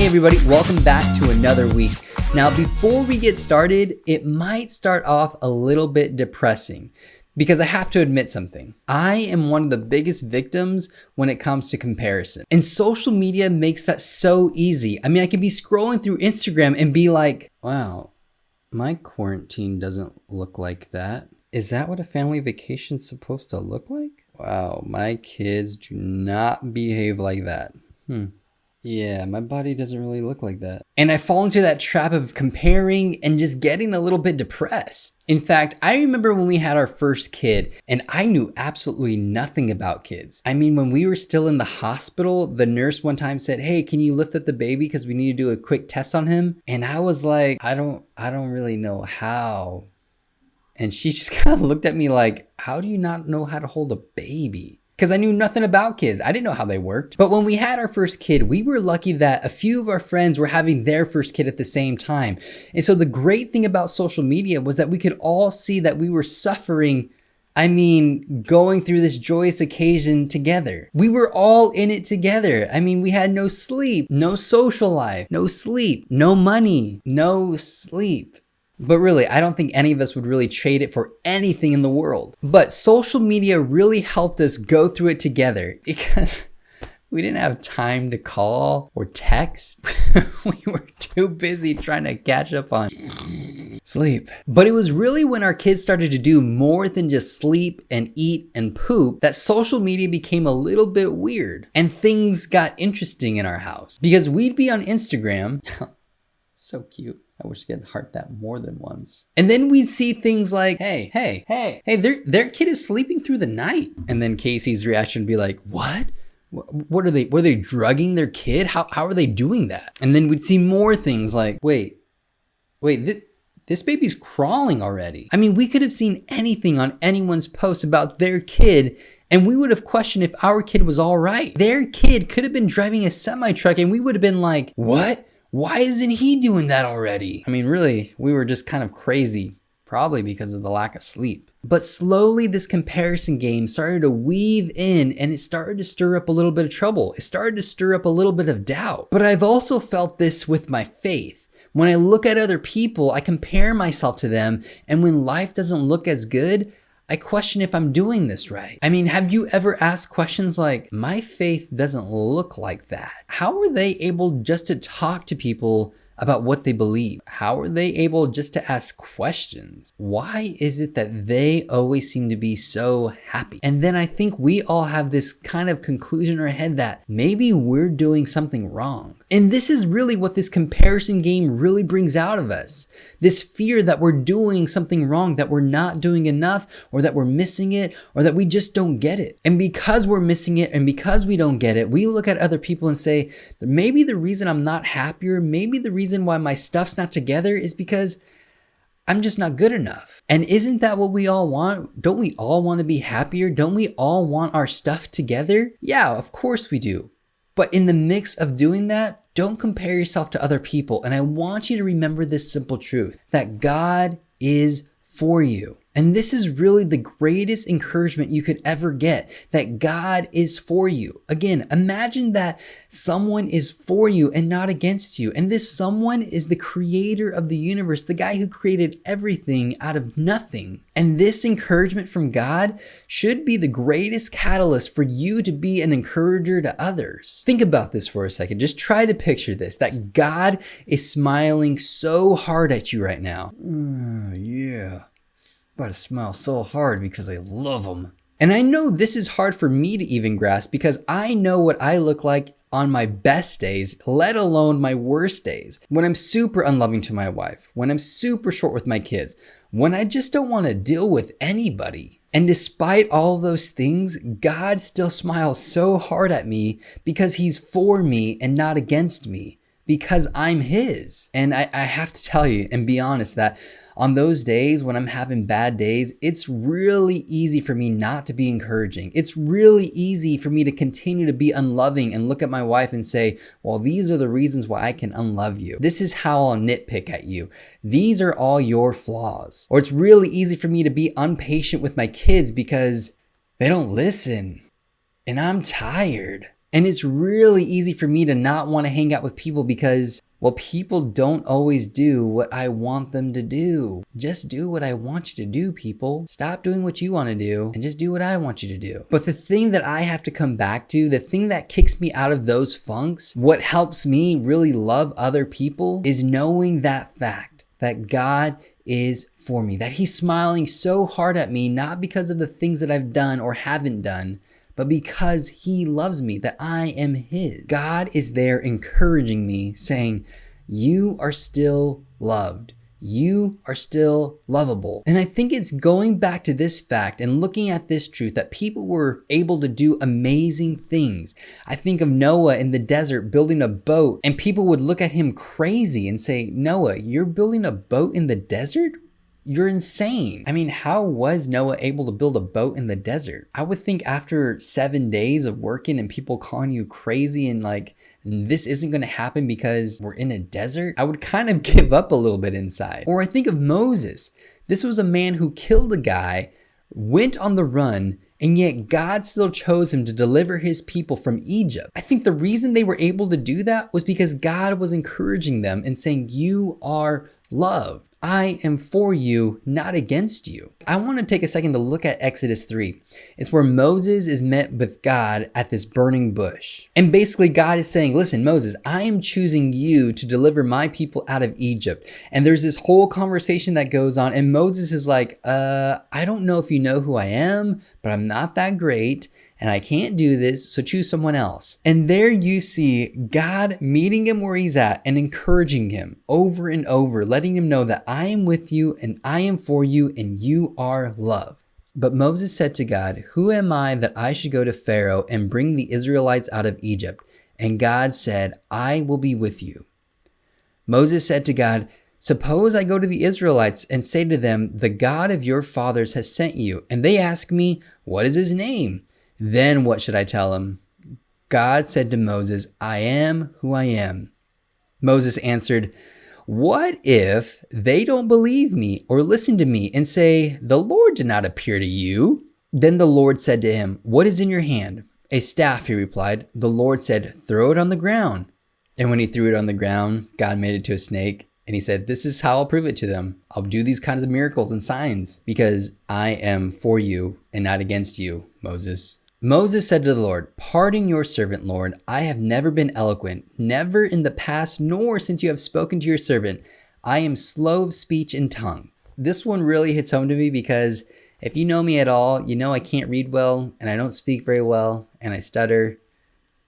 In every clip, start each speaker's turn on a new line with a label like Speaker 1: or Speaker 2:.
Speaker 1: Hey everybody, welcome back to another week. Now before we get started, it might start off a little bit depressing because I have to admit something. I am one of the biggest victims when it comes to comparison. And social media makes that so easy. I mean, I could be scrolling through Instagram and be like, wow, my quarantine doesn't look like that. Is that what a family vacation's supposed to look like? Wow, my kids do not behave like that. Yeah, my body doesn't really look like that. And I fall into that trap of comparing and just getting a little bit depressed. In fact, I remember when we had our first kid and I knew absolutely nothing about kids. I mean, when we were still in the hospital, the nurse one time said, hey, can you lift up the baby because we need to do a quick test on him? And I was like, I don't really know how. And she just kind of looked at me like, how do you not know how to hold a baby? Because I knew nothing about kids. I didn't know how they worked. But when we had our first kid, we were lucky that a few of our friends were having their first kid at the same time. And so the great thing about social media was that we could all see that we were suffering, going through this joyous occasion together. We were all in it together. I mean, we had no sleep, no social life, no sleep, no money, no sleep. But really, I don't think any of us would really trade it for anything in the world. But social media really helped us go through it together because we didn't have time to call or text. We were too busy trying to catch up on sleep. But it was really when our kids started to do more than just sleep and eat and poop that social media became a little bit weird and things got interesting in our house. Because we'd be on Instagram. So cute. I wish I could heart that more than once. And then we'd see things like, hey, their kid is sleeping through the night. And then Casey's reaction would be like, what? What are they, were they drugging their kid? How are they doing that? And then we'd see more things like, wait, this baby's crawling already. I mean, we could have seen anything on anyone's post about their kid and we would have questioned if our kid was all right. Their kid could have been driving a semi-truck and we would have been like, what? Why isn't he doing that already? I mean, really, we were just kind of crazy, probably because of the lack of sleep. But slowly this comparison game started to weave in and it started to stir up a little bit of trouble. It started to stir up a little bit of doubt. But I've also felt this with my faith. When I look at other people, I compare myself to them. And when life doesn't look as good, I question if I'm doing this right. I mean, have you ever asked questions like, my faith doesn't look like that? How are they able just to talk to people about what they believe? How are they able just to ask questions? Why is it that they always seem to be so happy? And then I think we all have this kind of conclusion in our head that maybe we're doing something wrong. And this is really what this comparison game really brings out of us. This fear that we're doing something wrong, that we're not doing enough, or that we're missing it, or that we just don't get it. And because we're missing it and because we don't get it, we look at other people and say, maybe the reason I'm not happier, maybe the reason why my stuff's not together is because I'm just not good enough. And isn't that what we all want? Don't we all want to be happier? Don't we all want our stuff together? Yeah, of course we do. But in the mix of doing that, don't compare yourself to other people. And I want you to remember this simple truth, that God is for you. And this is really the greatest encouragement you could ever get, that God is for you. Again, imagine that someone is for you and not against you. And this someone is the creator of the universe, the guy who created everything out of nothing. And this encouragement from God should be the greatest catalyst for you to be an encourager to others. Think about this for a second. Just try to picture this, that God is smiling so hard at you right now. Yeah. About to smile so hard because I love them. And I know this is hard for me to even grasp because I know what I look like on my best days, let alone my worst days. When I'm super unloving to my wife, when I'm super short with my kids, when I just don't want to deal with anybody. And despite all those things, God still smiles so hard at me because he's for me and not against me, because I'm his. And I have to tell you and be honest that on those days when I'm having bad days, it's really easy for me not to be encouraging. It's really easy for me to continue to be unloving and look at my wife and say, well, these are the reasons why I can unlove you. This is how I'll nitpick at you. These are all your flaws. Or it's really easy for me to be impatient with my kids because they don't listen and I'm tired. And it's really easy for me to not want to hang out with people because, well, people don't always do what I want them to do. Just do what I want you to do, people. Stop doing what you want to do and just do what I want you to do. But the thing that I have to come back to, the thing that kicks me out of those funks, what helps me really love other people is knowing that fact that God is for me, that he's smiling so hard at me, not because of the things that I've done or haven't done, but because he loves me, that I am his. God is there encouraging me, saying, you are still loved. You are still lovable. And I think it's going back to this fact and looking at this truth that people were able to do amazing things. I think of Noah in the desert building a boat, and people would look at him crazy and say, Noah, you're building a boat in the desert? You're insane. I mean, how was Noah able to build a boat in the desert? I would think after 7 days of working and people calling you crazy and like, this isn't going to happen because we're in a desert, I would kind of give up a little bit inside. Or I think of Moses. This was a man who killed a guy, went on the run, and yet God still chose him to deliver his people from Egypt. I think the reason they were able to do that was because God was encouraging them and saying, you are loved. I am for you, not against you. I want to take a second to look at Exodus 3. It's where Moses is met with God at this burning bush. And basically God is saying, listen, Moses, I am choosing you to deliver my people out of Egypt. And there's this whole conversation that goes on. And Moses is like, I don't know if you know who I am, but I'm not that great. And I can't do this, so choose someone else. And there you see God meeting him where he's at and encouraging him over and over, letting him know that I am with you and I am for you and you are loved. But Moses said to God, who am I that I should go to Pharaoh and bring the Israelites out of Egypt? And God said, I will be with you. Moses said to God, suppose I go to the Israelites and say to them, the God of your fathers has sent you. And they ask me, what is his name? Then what should I tell him? God said to Moses, I am who I am. Moses answered, what if they don't believe me or listen to me and say, the Lord did not appear to you? Then the Lord said to him, what is in your hand? A staff, he replied. The Lord said, throw it on the ground. And when he threw it on the ground, God made it to a snake. And he said, this is how I'll prove it to them. I'll do these kinds of miracles and signs because I am for you and not against you, Moses. Moses said to the Lord, pardon your servant, Lord. I have never been eloquent, never in the past, nor since you have spoken to your servant. I am slow of speech and tongue. This one really hits home to me because if you know me at all, you know I can't read well and I don't speak very well and I stutter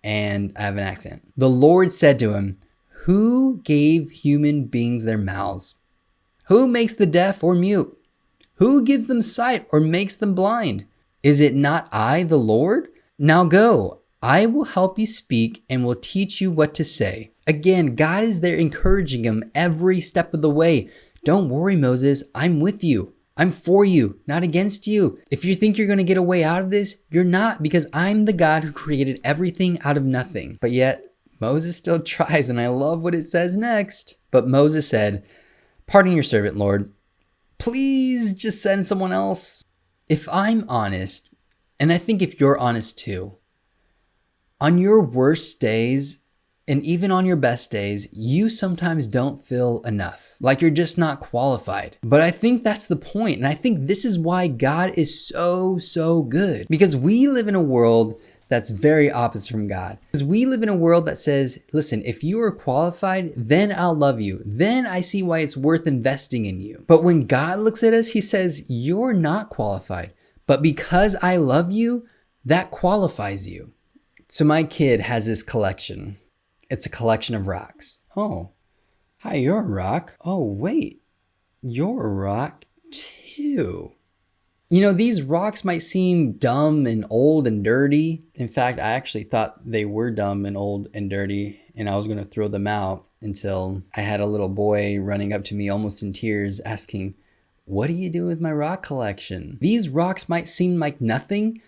Speaker 1: and I have an accent. The Lord said to him, who gave human beings their mouths? Who makes the deaf or mute? Who gives them sight or makes them blind? Is it not I, the Lord? Now go, I will help you speak and will teach you what to say. Again, God is there encouraging him every step of the way. Don't worry, Moses, I'm with you. I'm for you, not against you. If you think you're going to get a way out of this, you're not, because I'm the God who created everything out of nothing. But yet, Moses still tries, and I love what it says next. But Moses said, pardon your servant, Lord. Please just send someone else. If I'm honest, and I think if you're honest too, on your worst days and even on your best days, you sometimes don't feel enough, like you're just not qualified. But I think that's the point. And I think this is why God is so good, because we live in a world that's very opposite from God. Because we live in a world that says, listen, if you are qualified, then I'll love you. Then I see why it's worth investing in you. But when God looks at us, he says, you're not qualified. But because I love you, that qualifies you. So my kid has this collection. It's a collection of rocks. Oh, hi, you're a rock. Oh, wait, you're a rock too. You know, these rocks might seem dumb and old and dirty. In fact, I actually thought they were dumb and old and dirty, and I was going to throw them out until I had a little boy running up to me almost in tears asking, what do you do with my rock collection? These rocks might seem like nothing,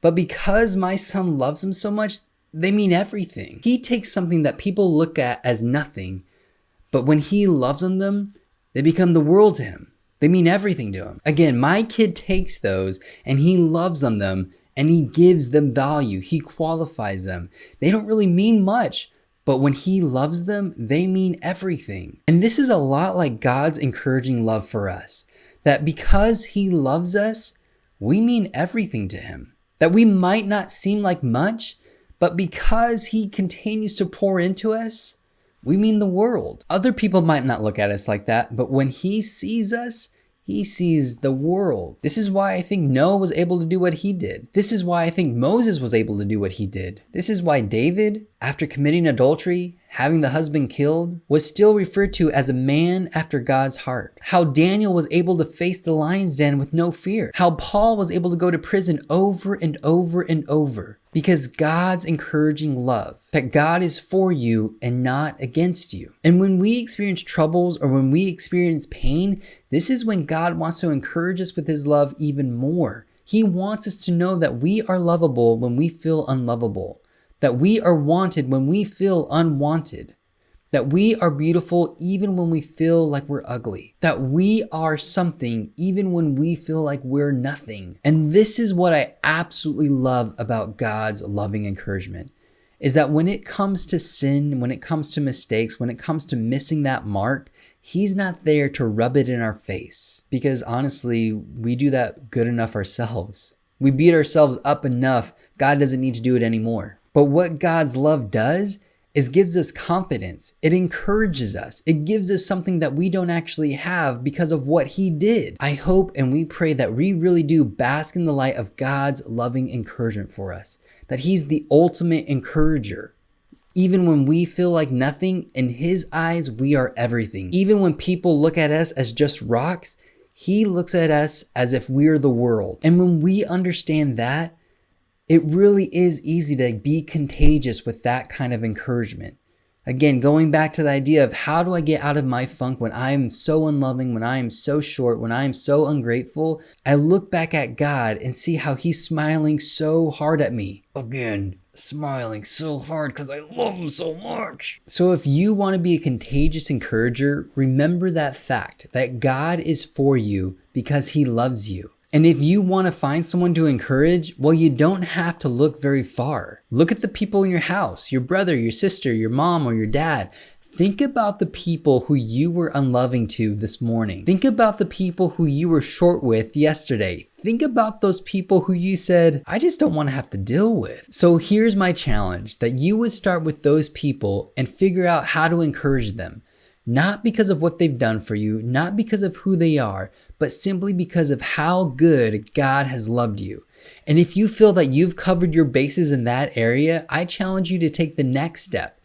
Speaker 1: but because my son loves them so much, they mean everything. He takes something that people look at as nothing, but when he loves on them, they become the world to him. They mean everything to him. Again, my kid takes those and he loves on them and he gives them value. He qualifies them. They don't really mean much, but when he loves them, they mean everything. And this is a lot like God's encouraging love for us, that because he loves us, we mean everything to him. That we might not seem like much, but because he continues to pour into us, we mean the world. Other people might not look at us like that, but when he sees us, he sees the world. This is why I think Noah was able to do what he did. This is why I think Moses was able to do what he did. This is why David, after committing adultery, having the husband killed, was still referred to as a man after God's heart. How Daniel was able to face the lion's den with no fear. How Paul was able to go to prison over and over and over. Because God's encouraging love, that God is for you and not against you. And when we experience troubles or when we experience pain, this is when God wants to encourage us with his love even more. He wants us to know that we are lovable when we feel unlovable, that we are wanted when we feel unwanted, that we are beautiful even when we feel like we're ugly, that we are something even when we feel like we're nothing. And this is what I absolutely love about God's loving encouragement, is that when it comes to sin, when it comes to mistakes, when it comes to missing that mark, he's not there to rub it in our face, because honestly, we do that good enough ourselves. We beat ourselves up enough. God doesn't need to do it anymore. But what God's love does is gives us confidence. It encourages us. It gives us something that we don't actually have because of what he did. I hope and we pray that we really do bask in the light of God's loving encouragement for us, that he's the ultimate encourager. Even when we feel like nothing, in his eyes, we are everything. Even when people look at us as just rocks, he looks at us as if we're the world. And when we understand that, it really is easy to be contagious with that kind of encouragement. Again, going back to the idea of how do I get out of my funk when I am so unloving, when I am so short, when I am so ungrateful, I look back at God and see how he's smiling so hard at me. Again, smiling so hard because I love him so much. So if you want to be a contagious encourager, remember that fact that God is for you because he loves you. And if you want to find someone to encourage, well, you don't have to look very far. Look at the people in your house, your brother, your sister, your mom, or your dad. Think about the people who you were unloving to this morning. Think about the people who you were short with yesterday. Think about those people who you said, I just don't want to have to deal with. So here's my challenge, that you would start with those people and figure out how to encourage them. Not because of what they've done for you, not because of who they are, but simply because of how good God has loved you. And if you feel that you've covered your bases in that area, I challenge you to take the next step.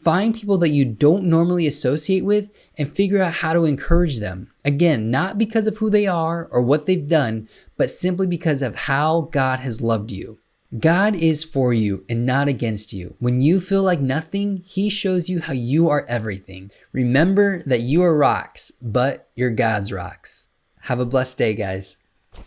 Speaker 1: Find people that you don't normally associate with and figure out how to encourage them. Again, not because of who they are or what they've done, but simply because of how God has loved you. God is for you and not against you. When you feel like nothing, he shows you how you are everything. Remember that you are rocks, but you're God's rocks. Have a blessed day, guys.